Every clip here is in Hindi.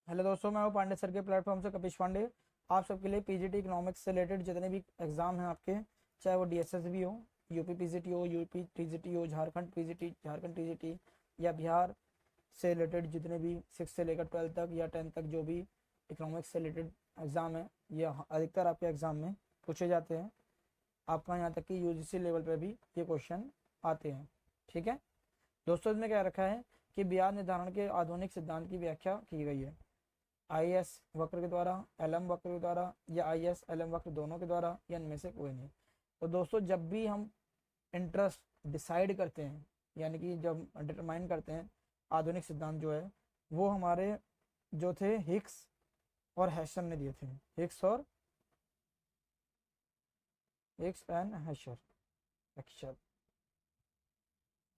हेलो दोस्तों, मैं हूं पांडे सर के प्लेटफॉर्म से कपिश पांडे। आप सबके लिए पीजीटी इकोनॉमिक्स से रिलेटेड जितने भी एग्जाम हैं आपके, चाहे वो डीएसएस भी हो, यूपी पीजीटी हो, यूपी टीजीटी हो, झारखंड पीजीटी, झारखंड टीजीटी, या बिहार से रिलेटेड जितने भी 6 से लेकर 12 तक या 10 तक जो भी इकोनॉमिक्स से रिलेटेड एग्जाम है, ये अधिकतर आपके एग्जाम में पूछे जाते हैं। आपका यहाँ तक कि यूजीसी लेवल पर भी ये क्वेश्चन आते हैं। ठीक है दोस्तों, इसमें क्या रखा है कि ब्याज निर्धारण के आधुनिक सिद्धांत की व्याख्या की गई है। आईएस वक्र के द्वारा, एलएम वक्र के द्वारा, या आईएस एलएम वक्र दोनों के द्वारा, या इनमें से कोई नहीं। तो दोस्तों, जब भी हम इंटरेस्ट डिसाइड करते हैं, यानी कि जब डिटरमाइन करते हैं, आधुनिक सिद्धांत जो है वो हमारे जो थे हिक्स और हैशर ने दिए थे। Hicks and Heckscher Heckscher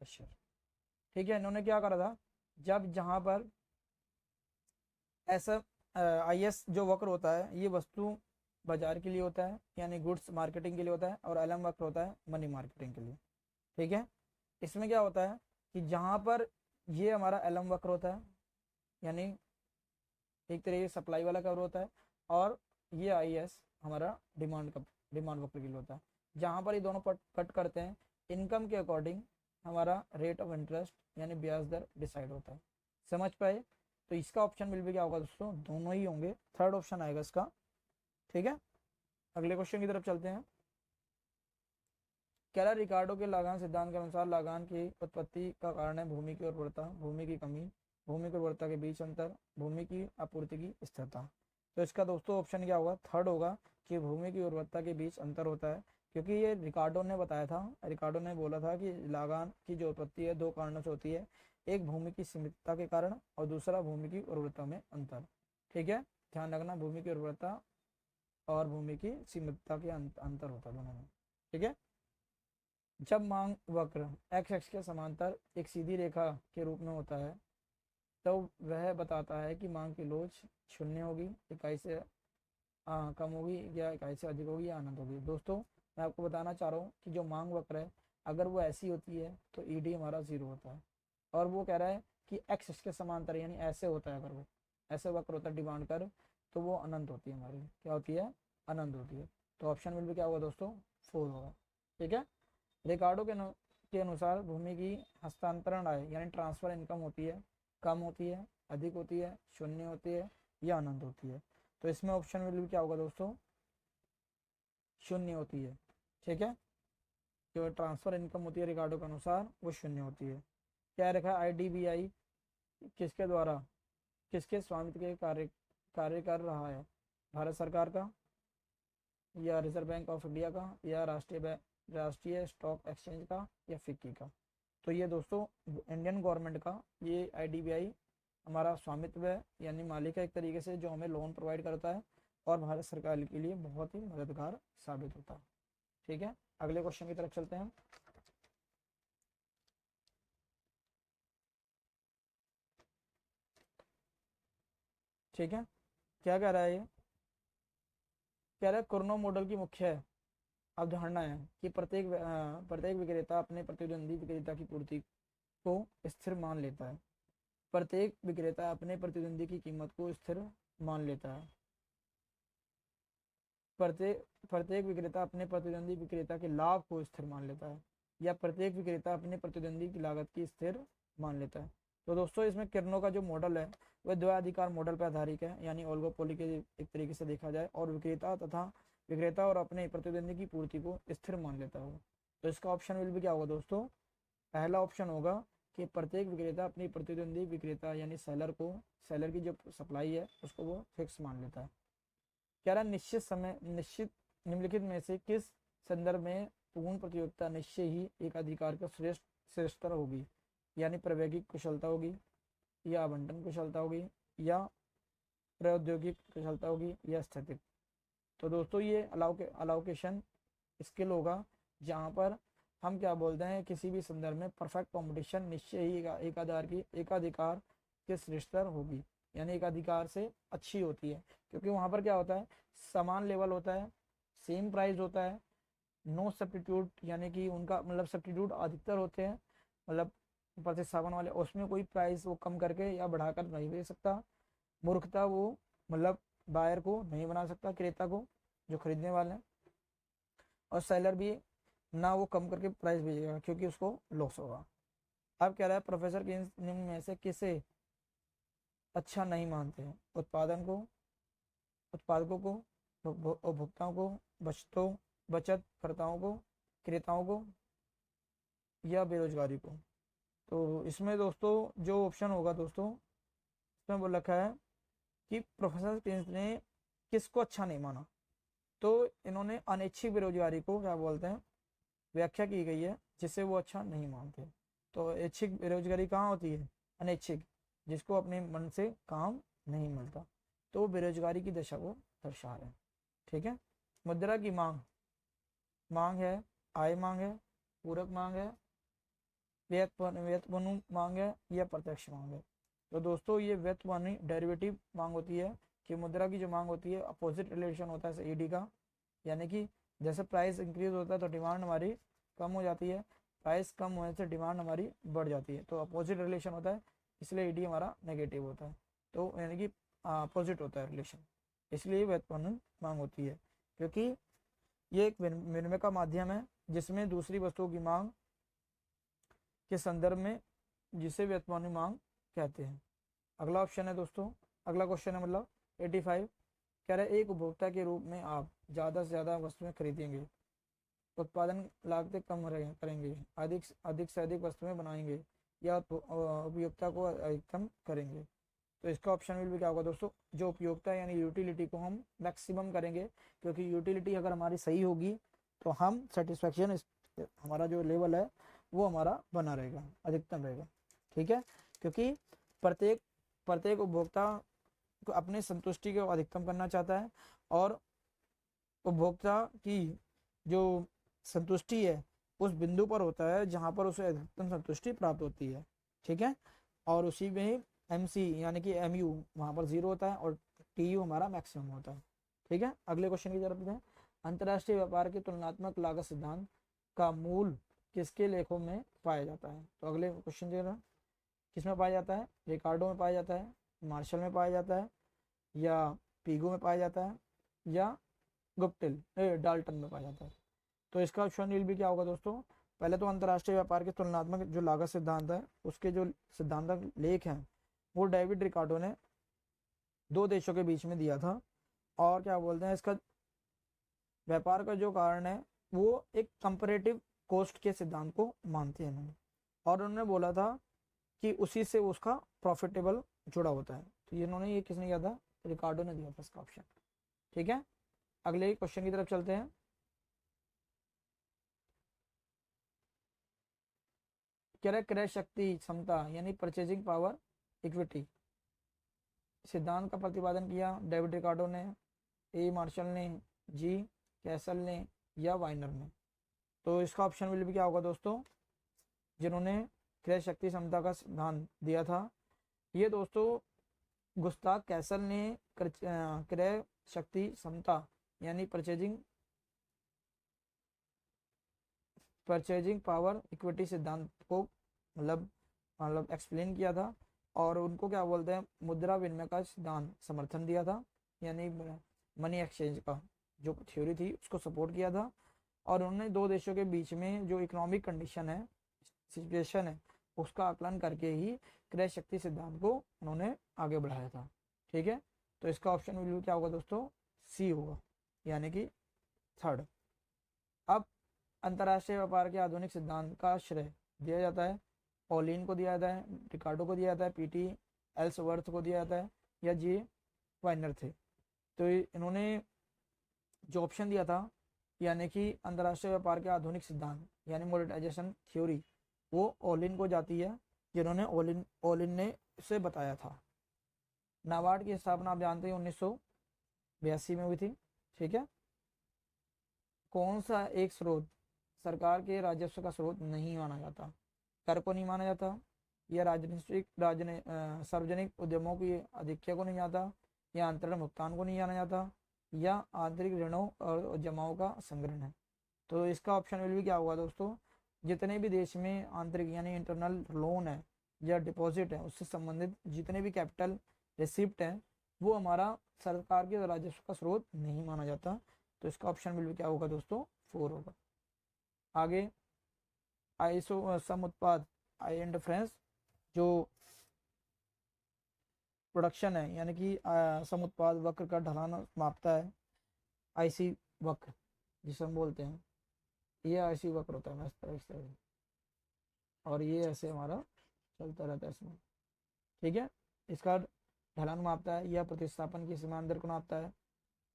Heckscher. ठीक है, इन्होंने क्या करा था, जब जहां पर ऐसा आईएस जो वक्र होता है ये वस्तु बाजार के लिए होता है, यानी गुड्स मार्केटिंग के लिए होता है, और एलएम वक्र होता है मनी मार्केटिंग के लिए। ठीक है, इसमें क्या होता है कि जहां पर ये हमारा एलएम वक्र होता है, यानी एक तरीके से सप्लाई वाला कर्व होता है, और ये आईएस हमारा डिमांड वक्र के लिए होता है। जहां पर ये दोनों कट करते हैं, इनकम के अकॉर्डिंग हमारा रेट ऑफ इंटरेस्ट यानी ब्याज दर डिसाइड होता है। समझ पाए? तो इसका ऑप्शन मिल भी क्या होगा दोस्तों, दोनों ही होंगे, थर्ड ऑप्शन आएगा इसका। ठीक है, अगले क्वेश्चन की तरफ चलते हैं। कैला रिकार्डो के लागान सिद्धांत के अनुसार लागान की उत्पत्ति का कारण है भूमि की उर्वरता, भूमि की कमी, भूमि की उर्वरता के बीच अंतर, भूमि की आपूर्ति की स्थिरता। तो इसका दोस्तों ऑप्शन क्या होगा, थर्ड होगा कि भूमि की उर्वरता के बीच अंतर होता है, क्योंकि ये रिकार्डो ने बताया था, रिकार्डो ने बोला था कि लागान की जो उत्पत्ति है दो कारणों से होती है, एक भूमि की सीमितता के कारण और दूसरा भूमि की उर्वरता में अंतर। ठीक है, ध्यान रखना, भूमि की उर्वरता और भूमि की सीमितता के अंतर होता है दोनों में। ठीक है, जब मांग वक्र एक्स एक्स के समांतर एक सीधी रेखा के रूप में होता है, तो वह बताता है कि मांग की लोच शून्य होगी, इकाई से कम होगी, या इकाई से अधिक होगी, या अनंत होगी। दोस्तों, मैं आपको बताना चाह रहा हूँ कि जो मांग वक्र है, अगर वो ऐसी होती है तो ईडी हमारा जीरो होता है, और वो कह रहा है कि एक्स के समांतर यानी ऐसे होता है, अगर वो ऐसे वक्र होता है डिमांड कर, तो वो अनंत होती है, हमारी क्या होती है, अनंत होती है। तो ऑप्शन में भी क्या होगा दोस्तों, 4 होगा। ठीक है, रिकार्डो के अनुसार भूमि की हस्तांतरण आय यानी ट्रांसफर इनकम होती है, कम होती है, अधिक होती है, शून्य होती है, या अनंत होती है। तो इसमें ऑप्शन में भी क्या होगा दोस्तों, शून्य होती है। ठीक है, जो ट्रांसफर इनकम होती है रिकार्डो के अनुसार वो शून्य होती है। क्या रखा है, आईडीबीआई किसके द्वारा, किसके स्वामित्व के कार्य कर रहा है, भारत सरकार का, या रिजर्व बैंक ऑफ इंडिया का, या राष्ट्रीय स्टॉक एक्सचेंज का, या फिक्की का। तो ये दोस्तों इंडियन गवर्नमेंट का ये आईडीबीआई हमारा स्वामित्व है, यानी मालिक है एक तरीके से, जो हमें लोन प्रोवाइड करता है और भारत सरकार के लिए बहुत ही मददगार साबित होता है। ठीक है, अगले क्वेश्चन की तरफ चलते हैं। ठीक है, क्या कह रहा है ये, कह रहा है कुर्नो मॉडल की मुख्य अवधारणा है कि प्रत्येक विक्रेता अपने प्रतिद्वंदी विक्रेता की पूर्ति को स्थिर मान लेता है। प्रत्येक विक्रेता अपने प्रतिद्वंदी की कीमत को स्थिर मान लेता है। प्रत्येक प्रत्येक विक्रेता अपने प्रतिद्वंदी विक्रेता के लाभ को स्थिर मान लेता है, या प्रत्येक विक्रेता अपने प्रतिद्वंदी की लागत की स्थिर मान लेता है। तो दोस्तों, इसमें किरणों का जो मॉडल है वह द्वैधिकार मॉडल पर आधारित है, यानी ओलिगोपोली के एक तरीके से देखा जाए, और विक्रेता और अपने प्रतिद्वंदी की पूर्ति को स्थिर मान लेता है। तो इसका ऑप्शन विल भी क्या होगा दोस्तों, पहला ऑप्शन होगा कि प्रत्येक विक्रेता अपनी प्रतिद्वंदी विक्रेता यानी सेलर की जो सप्लाई है उसको वो फिक्स मान लेता है। कह रहा निश्चित निम्नलिखित में से किस संदर्भ में पूर्ण प्रतियोगिता निश्चय ही एक अधिकार का श्रेष्ठतर होगी, यानी प्रवैगिक कुशलता होगी, या आवंटन कुशलता होगी, या प्रौद्योगिक कुशलता होगी, या स्थितिक। तो दोस्तों, ये अलाउकेशन स्किल होगा, जहाँ पर हम क्या बोलते हैं, किसी भी संदर्भ में परफेक्ट कंपटीशन निश्चय ही एकाधिकार के श्रेष्ठतर होगी, यानी एक अधिकार से अच्छी होती है, क्योंकि वहां पर क्या होता है, समान लेवल होता है, सेम प्राइस होता है, नो सब्सटीट्यूट, यानी कि उनका मतलब सब्सटीट्यूट अधिकतर होते हैं, मतलब प्रतिस्थापन वाले, उसमें कोई प्राइस वो कम करके या बढ़ाकर नहीं दे सकता। मूर्खता वो मतलब बायर को नहीं बना सकता, क्रेता को जो खरीदने वाले हैं, और सेलर भी ना वो कम करके प्राइस भेजेगा क्योंकि उसको लॉस होगा। अब कह रहा है प्रोफेसर के निम्न में से किसे अच्छा नहीं मानते हैं? उत्पादन को, उत्पादकों को, उपभोक्ताओं को, बचतकर्ताओं को, क्रेताओं को, या बेरोजगारी को। तो इसमें दोस्तों जो ऑप्शन होगा दोस्तों, इसमें बोल रखा है कि प्रोफेसर स्टेन्स ने किसको अच्छा नहीं माना। तो इन्होंने अनैच्छिक बेरोजगारी को क्या बोलते हैं, व्याख्या की गई है जिसे वो अच्छा नहीं मानते। तो ऐच्छिक बेरोजगारी कहाँ होती है? अनैच्छिक, जिसको अपने मन से काम नहीं मिलता, तो वो बेरोजगारी की दशा को दर्शा रहे हैं। ठीक है। मुद्रा की मांग, मांग है, आय मांग है, पूरक मांग है, व्यतपनु मांग है, या प्रत्यक्ष मांग है। तो दोस्तों ये व्यतपनु डेरिवेटिव मांग होती है कि मुद्रा की जो मांग होती है अपोजिट रिलेशन होता है ईडी का, यानी कि जैसे प्राइस इंक्रीज होता है तो डिमांड हमारी कम हो जाती है, प्राइस कम होने से डिमांड हमारी बढ़ जाती है, तो अपोजिट रिलेशन होता है, इसलिए ईडी हमारा नेगेटिव होता है, तो यानी कि अपोजिट होता है रिलेशन, इसलिए व्युत्पन्न मांग होती है। क्योंकि ये एक विनिमय का माध्यम है जिसमें दूसरी वस्तुओं की मांग के संदर्भ में, जिसे व्युत्पन्न मांग कहते हैं। अगला ऑप्शन है दोस्तों, अगला क्वेश्चन है मतलब 85, कह रहे एक उपभोक्ता के रूप में आप ज़्यादा से ज़्यादा वस्तुएं खरीदेंगे, उत्पादन लागतें कम करेंगे, अधिक से अधिक वस्तुएं बनाएंगे, या उपयोगिता को अधिकतम करेंगे। तो इसका ऑप्शन विल भी क्या होगा दोस्तों, जो उपयोगिता यानी यूटिलिटी को हम मैक्सिमम करेंगे, क्योंकि यूटिलिटी अगर हमारी सही होगी तो हम सेटिस्फेक्शन, हमारा जो लेवल है वो हमारा बना रहेगा, अधिकतम रहेगा। ठीक है। क्योंकि प्रत्येक प्रत्येक उपभोक्ता को अपने संतुष्टि को अधिकतम करना चाहता है, और उपभोक्ता की जो संतुष्टि है उस बिंदु पर होता है जहां पर उसे अधिकतम संतुष्टि प्राप्त होती है। ठीक है। और उसी में ही MC यानी कि MU वहां पर 0 होता है, और TU हमारा मैक्सिमम होता है। ठीक है। अगले क्वेश्चन की तरफ है, अंतर्राष्ट्रीय व्यापार के तुलनात्मक लागत सिद्धांत का मूल किसके लेखों में पाया जाता है? तो अगले क्वेश्चन जो है किस में पाया जाता है? रिकार्डो में पाया जाता है, मार्शल में पाया जाता है, या पीगो में पाया जाता है, या गुप्टिल डाल्टन में पाया जाता है। तो इसका ऑप्शन विल भी क्या होगा दोस्तों, पहले तो अंतर्राष्ट्रीय व्यापार के तुलनात्मक जो लागत सिद्धांत है उसके जो सिद्धांतक लेख हैं वो डेविड रिकार्डो ने 2 देशों के बीच में दिया था, और क्या बोलते हैं इसका व्यापार का जो कारण है वो एक कंपैरेटिव कॉस्ट के सिद्धांत को मानते हैं उन्होंने, और उन्होंने बोला था कि उसी से उसका प्रॉफिटेबल जुड़ा होता है। तो इन्होंने ये किसने किया था? रिकार्डो ने दिया था इसका ऑप्शन। ठीक है। अगले क्वेश्चन की तरफ चलते हैं। क्रय शक्ति क्षमता यानी परचेजिंग पावर इक्विटी सिद्धांत का प्रतिपादन किया डेविड रिकार्डो ने, ए मार्शल ने, जी कैसल ने, या वाइनर ने। तो इसका ऑप्शन विल भी क्या होगा दोस्तों, जिन्होंने क्रय शक्ति क्षमता का सिद्धांत दिया था, ये दोस्तों गुस्ताव कैसल ने क्रय शक्ति क्षमता यानी परचेजिंग पावर इक्विटी सिद्धांत को मतलब एक्सप्लेन किया था, और उनको क्या बोलते हैं, मुद्रा विनिमय का सिद्धांत समर्थन दिया था, यानी मनी एक्सचेंज का जो थ्योरी थी उसको सपोर्ट किया था। और उन्होंने 2 देशों के बीच में जो इकोनॉमिक कंडीशन है, सिचुएशन है, उसका आकलन करके ही क्रय शक्ति सिद्धांत को उन्होंने आगे बढ़ाया था। ठीक है। तो इसका ऑप्शन विल क्या होगा दोस्तों, C होगा, यानी कि 3rd। अब अंतर्राष्ट्रीय व्यापार के आधुनिक सिद्धांत का श्रेय दिया जाता है पॉलिन को दिया जाता है, रिकार्डो को दिया जाता है, PT एल्सवर्थ को दिया जाता है, या जी वाइनर थे। तो इन्होंने जो ऑप्शन दिया था यानी कि अंतर्राष्ट्रीय व्यापार के आधुनिक सिद्धांत यानी मॉनेटाइजेशन थ्योरी, वो ओलिन को जाती है, जिन्होंने ओलिन ने इसे बताया था। नाबार्ड की स्थापना आप जानते हैं 1982 में हुई थी। ठीक है। कौन सा एक स्रोत सरकार के राजस्व का स्रोत नहीं माना जाता? कर को नहीं माना जाता, या सार्वजनिक उद्यमों की आधिक्य को नहीं जाता, या अंतरण भुगतान को नहीं जाना जाता, या आंतरिक ऋणों और जमाओं का संग्रहण है। तो इसका ऑप्शन विल भी क्या होगा दोस्तों, जितने भी देश में आंतरिक यानी इंटरनल लोन है या डिपॉजिट है उससे संबंधित जितने भी कैपिटल रिसिप्ट हैं वो हमारा सरकार के राजस्व का स्रोत नहीं माना जाता। तो इसका ऑप्शन बिल्कुल क्या होगा दोस्तों, 4 होगा। आगे आइसो सम उत्पाद आई एंड फ्रेंड्स जो प्रोडक्शन है, यानी कि सम उत्पाद वक्र का ढलान मापता है। आईसी वक्र जिसे हम बोलते हैं, ये आईसी वक्र होता है इस तरह से, और ये ऐसे हमारा चलता रहता है इसमें। ठीक है, इसका ढलान मापता है, यह प्रतिस्थापन की सीमांत दर को नापता है।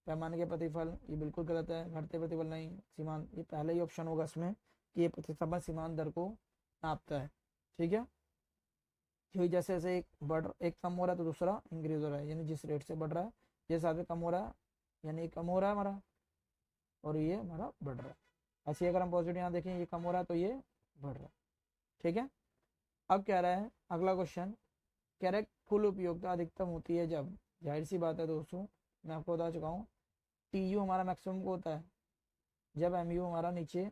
पैमाने के प्रतिफल, ये बिल्कुल गलत है, घटते प्रतिफल नहीं, सीमांत, ये पहले ही ऑप्शन होगा इसमें कि ये प्रतिस्थापन सीमांत दर को नापता है। ठीक है, क्योंकि जैसे जैसे एक कम हो रहा है तो दूसरा इंक्रीज हो रहा है, यानी जिस रेट से बढ़ रहा है जिस हिसाब से कम हो रहा है, यानी कम हो रहा है हमारा और ये हमारा बढ़ रहा है। ऐसे अगर हम पॉजिटिव यहाँ देखें, ये कम हो रहा है तो ये बढ़ रहा है। ठीक है, अब कह रहा है अगला क्वेश्चन, कह रहा है कुल उपयोगिता अधिकतम होती है जब, जाहिर सी बात है दोस्तों, मैं आपको बता चुका हूँ, टी यू हमारा मैक्सिमम को होता है जब एम यू हमारा नीचे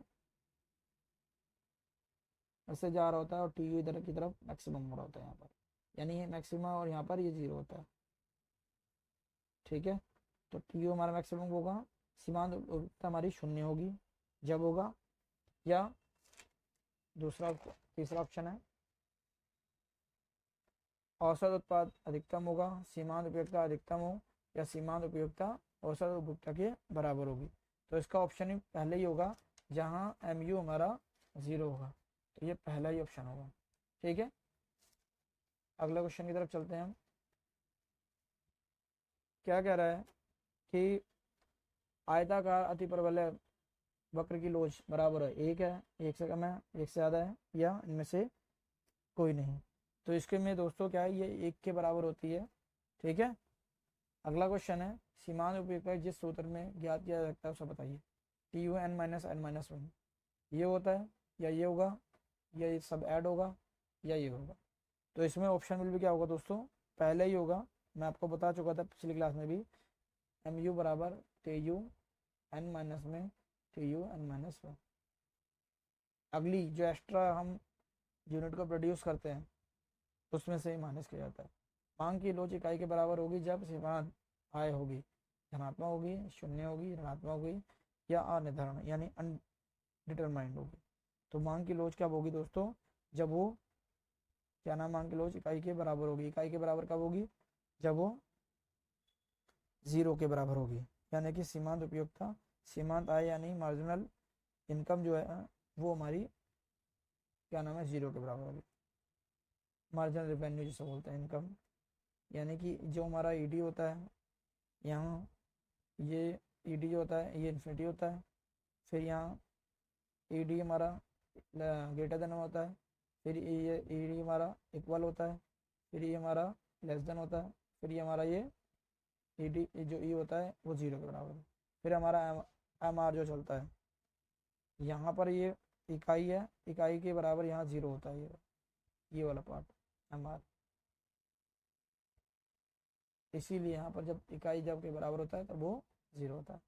ऐसे जा रहा होता है और टी यू इधर की तरफ मैक्सिमम हो रहा होता है यहाँ पर, यानी ये मैक्सिमम और यहाँ पर ये 0 होता है। ठीक है, तो टी यू हमारा मैक्सिमम होगा, सीमांत उपयोगिता हमारी 0 होगी जब होगा, या दूसरा तीसरा ऑप्शन है औसत उत्पाद अधिकतम होगा, सीमांत उपयोगिता अधिकतम हो, या सीमांत उपयोगिता औसत उपभोक्ता के बराबर होगी। तो इसका ऑप्शन ही पहले ही होगा जहां एम यू हमारा 0 होगा, तो ये पहला ही ऑप्शन होगा। ठीक है, अगले क्वेश्चन की तरफ चलते हैं हम। क्या कह रहा है कि आयताकार अतिपरवलय वक्र की लोच बराबर है, एक है, एक से कम है, एक से ज़्यादा है, या इनमें से कोई नहीं। तो इसके में दोस्तों क्या है, ये 1 के बराबर होती है। ठीक है, अगला क्वेश्चन है सीमांत उपयोगिता जिस सूत्र में ज्ञात किया जा सकता है उसे बताइए। T U N minus N minus one, ये होता है या ये होगा, या ये सब ऐड होगा, या ये होगा। तो इसमें ऑप्शन बिल भी क्या होगा दोस्तों, पहले ही होगा, मैं आपको बता चुका था पिछली क्लास में भी, एम यू बराबर टी यू एन माइनस में T U N minus one. अगली जो एक्स्ट्रा हम यूनिट को प्रोड्यूस करते हैं उसमें से ही माइनस किया जाता है। मांग की लोच इकाई के बराबर होगी जब सीमांत आय होगी धनात्मक होगी, शून्य होगी, ऋणात्मक होगी, या अनिर्धारण यानी अनडिटरमाइंड होगी। तो मांग की लोच कब होगी दोस्तों, जब वो क्या नाम, मांग की लोच इकाई के बराबर होगी। इकाई के बराबर कब होगी, जब वो 0 के बराबर होगी, यानी कि सीमांत उपयोगिता, सीमांत आय यानी मार्जिनल इनकम जो है वो हमारी क्या नाम है 0 के बराबर होगी। मार्जिनल रेवेन्यू जिसे बोलते हैं इनकम, यानी कि जो हमारा ईडी होता है यहाँ, ये ईडी जो होता है ये इन्फिनिटी होता है, फिर यहाँ ईडी हमारा ग्रेटर देन होता है, फिर ये ईडी हमारा इक्वल होता है, फिर ये हमारा लेस देन होता है, फिर ये हमारा ये ईडी जो ई होता है वो 0 के बराबर है, फिर हमारा एम आर जो चलता है यहाँ पर ये इकाई है, इकाई के बराबर यहाँ 0 होता है, ये वाला पार्ट एम आर। इसीलिए यहाँ पर जब इकाई जब के बराबर होता है तब वो 0 होता है।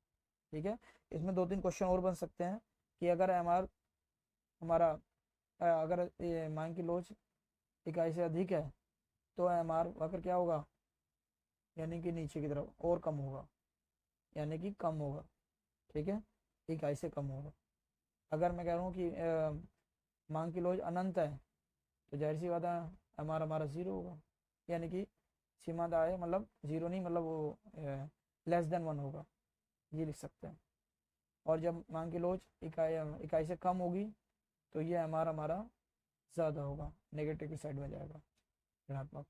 ठीक है, इसमें 2-3 क्वेश्चन और बन सकते हैं कि अगर एम आर हमारा अगर मांग की लोच इकाई से अधिक है तो एम आर वक्र क्या होगा, यानी कि नीचे की तरफ और कम होगा, यानी कि कम होगा। ठीक है, इकाई से कम होगा। अगर मैं कह रहा हूँ कि मांग की लोच अनंत है तो जाहिर सी बात है एम आर हमारा 0 होगा, यानी कि सीमांत आय मतलब 0 नहीं, मतलब वो लेस देन 1 होगा, ये लिख सकते हैं। और जब मांग की लोच इकाई से कम होगी तो ये एम आर हमारा ज़्यादा होगा, नेगेटिव की साइड में जाएगा, ऋणात्मक।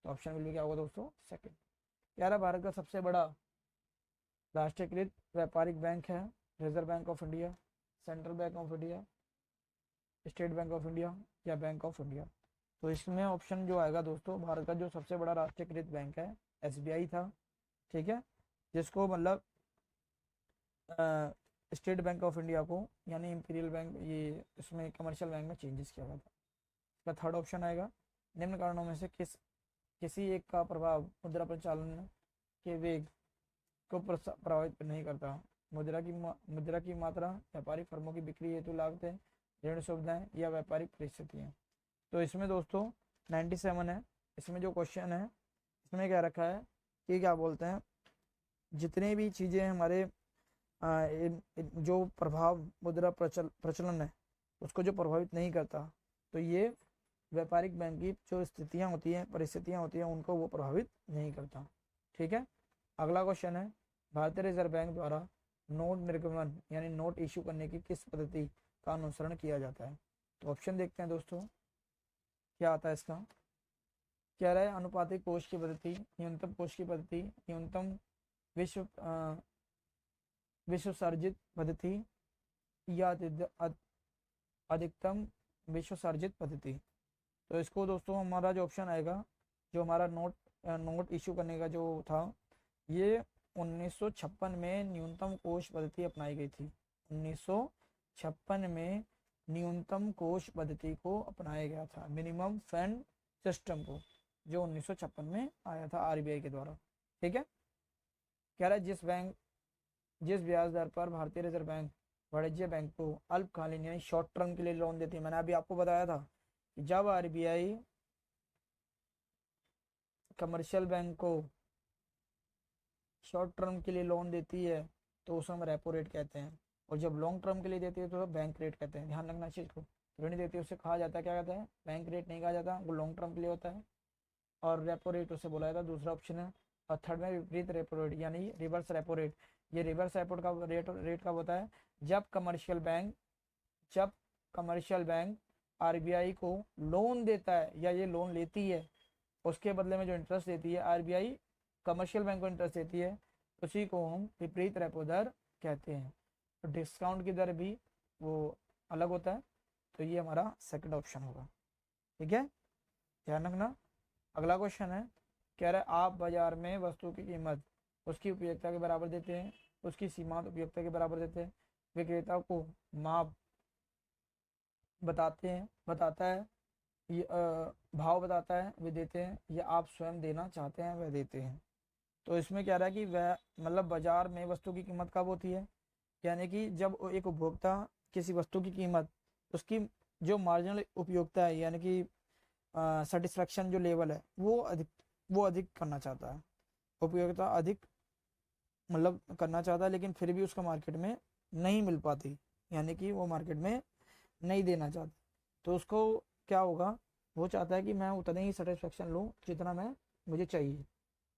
तो ऑप्शन विल भी क्या होगा दोस्तों, सेकंड। यार भारत का सबसे बड़ा राष्ट्रीयकृत व्यापारिक बैंक है reserve bank of India, central bank of India, state bank of India, या बैंक ऑफ इंडिया। तो इसमें ऑप्शन जो आएगा दोस्तों, भारत का जो सबसे बड़ा राष्ट्रीयकृत बैंक है एसबीआई था। ठीक है, जिसको मतलब स्टेट बैंक ऑफ इंडिया को यानी इंपीरियल बैंक, ये इसमें कमर्शियल बैंक में चेंजेस किया गया था। इसका थर्ड ऑप्शन आएगा, निम्न कारणों में से किसी एक का प्रभाव मुद्रा प्रचालन के वेग को प्रभावित नहीं करता। मुद्रा की मात्रा, व्यापारिक फर्मों की बिक्री हेतु लागतें, ऋण सुविधाएं, या व्यापारिक परिस्थितियाँ। तो इसमें दोस्तों 97 है, इसमें जो क्वेश्चन है इसमें क्या रखा है कि क्या बोलते हैं, जितने भी चीज़ें हमारे जो प्रभाव मुद्रा प्रचलन है उसको जो प्रभावित नहीं करता, तो ये व्यापारिक बैंक की जो स्थितियां होती हैं, परिस्थितियां होती हैं, उनको वो प्रभावित नहीं करता। ठीक है। अगला क्वेश्चन है, भारतीय रिजर्व बैंक द्वारा नोट निर्गमन यानी नोट इशू करने की किस पद्धति का अनुसरण किया जाता है? तो ऑप्शन देखते हैं दोस्तों, क्या आता है इसका। कह रहा है अनुपातिक कोष की पद्धति, न्यूनतम कोष की पद्धति, न्यूनतम विश्व विश्वसर्जित पद्धति, या अधिकतम विश्वसर्जित पद्धति। तो इसको दोस्तों हमारा जो ऑप्शन आएगा, जो हमारा नोट इशू करने का जो था, ये 1956 में न्यूनतम कोष पद्धति अपनाई गई थी। 1956 में न्यूनतम कोष पद्धति को अपनाया गया था, मिनिमम फंड सिस्टम को, जो 1956 में आया था आरबीआई के द्वारा। ठीक है। कह रहा है जिस ब्याज दर पर भारतीय रिजर्व बैंक वाणिज्य बैंक को अल्पकालीन यानी शॉर्ट टर्म के लिए लोन देती है, मैंने अभी आपको बताया था कि जब आरबीआई कमर्शियल बैंक को शॉर्ट टर्म के लिए लोन देती है तो उसे हम रेपो रेट कहते हैं, और जब लॉन्ग टर्म के लिए देती है तो बैंक रेट कहते हैं। ध्यान रखना चीज़ को, ऋण देती है उसे कहा जाता है, क्या कहता है, बैंक रेट नहीं कहा जाता, वो लॉन्ग टर्म के लिए होता है, और रेपो रेट उसे बोला जाता है। दूसरा ऑप्शन है। और थर्ड में विपरीत रेपो रेट यानी रिवर्स रेपो रेट। ये रिवर्स रेपो का रेट कब होता है, जब कमर्शियल बैंक आरबीआई को लोन देता है या ये लोन लेती है, उसके बदले में जो इंटरेस्ट देती है आरबीआई कमर्शियल बैंक को इंटरेस्ट देती है, उसी को हम विपरीत रेपो दर कहते हैं। तो डिस्काउंट की दर भी वो अलग होता है। तो ये हमारा सेकंड ऑप्शन होगा। ठीक है, ध्यान रखना। अगला क्वेश्चन है, कह रहा है आप बाजार में वस्तु की कीमत उसकी उपयोगिता के बराबर देते हैं, उसकी सीमांत उपयोगिता के बराबर देते हैं, विक्रेता को माप बताता है, ये भाव बताता है वे देते हैं, या आप स्वयं देना चाहते हैं वह देते हैं। तो इसमें क्या रहा है कि वह मतलब बाजार में वस्तु की कीमत कब होती है, यानी कि जब एक उपभोक्ता किसी वस्तु की कीमत उसकी जो मार्जिनल उपयोगिता है यानी कि सेटिस्फेक्शन जो लेवल है वो अधिक करना चाहता है, उपयोगिता अधिक मतलब करना चाहता है, लेकिन फिर भी उसका मार्केट में नहीं मिल पाती, यानी कि वो मार्केट में नहीं देना चाहता, तो उसको क्या होगा, वो चाहता है कि मैं उतना ही सेटिस्फेक्शन लूँ जितना मैं मुझे चाहिए।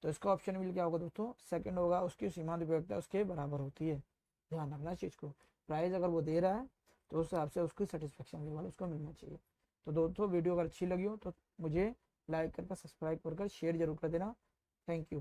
तो इसका ऑप्शन मिल क्या होगा दोस्तों, सेकंड होगा, उसकी सीमांत उपयोगिता उसके बराबर होती है। ध्यान रखना चीज़ को, प्राइस अगर वो दे रहा है तो उस हिसाब से उसकी सेटिस्फेक्शन लेवल उसको मिलना चाहिए। तो दोस्तों वीडियो अगर अच्छी लगी हो तो मुझे लाइक करके सब्सक्राइब कर शेयर जरूर कर देना। Thank you.